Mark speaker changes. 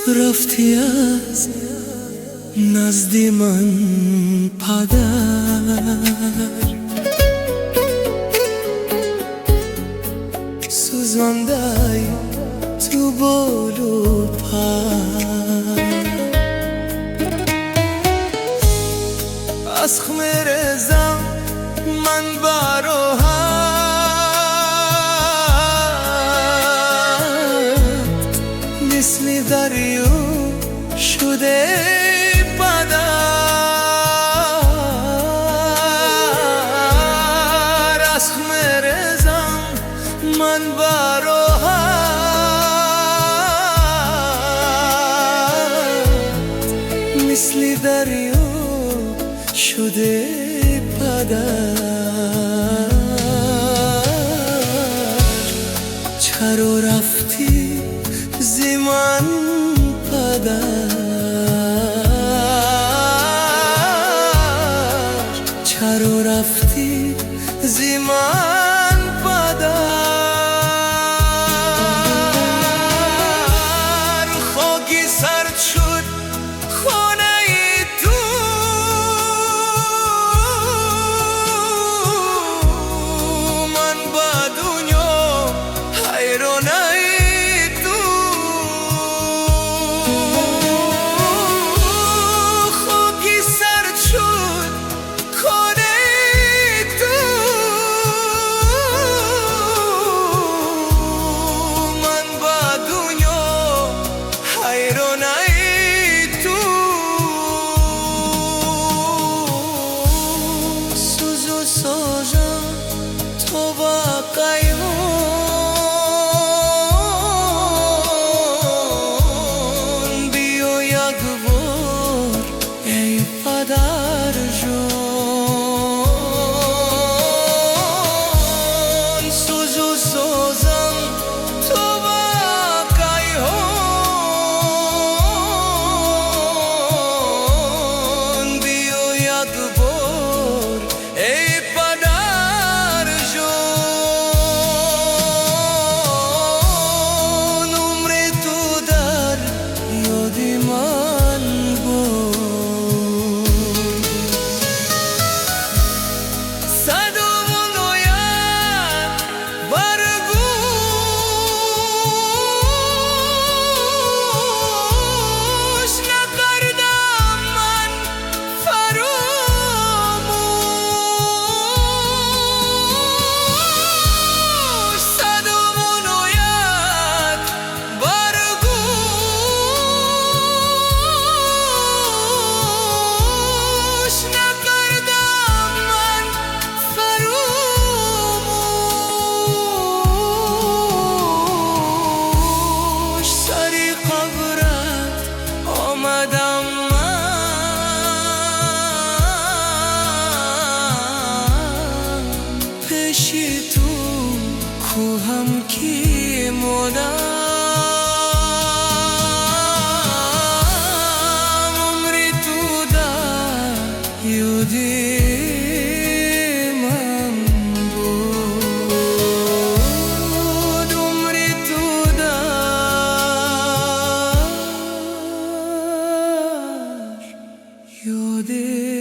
Speaker 1: رفتی از نزدی من پدر، سوزانده‌ای تو بال و پر، از خم رزم من براحت مثل دریا شده پدر، از خم رزم من براحت مثل دریا شده پدر. چرا رفتی زی من پدر، چرا رفتی زی من پدر، خاکی سرد شد خانه تو، من با دنیا حیرانه تو، خاکی سرد شد خانه تو، من با دنیا حیرانه تو، سوز و سازم تو با قیمون، بیا یک بار ای پدر جان، سوز و سازم تو با قیمون، بیا یک بار ای پدر جان، عمر تو در یاد من بود، صدامون آید برگوش، نکردم من فراموش، صدامون آید برگوش، نکردم من فراموش، سری قبرت آمدم من، پیشی تو کوهم کی مادم، عمری تو در یادی من بود، عمری تو در یادی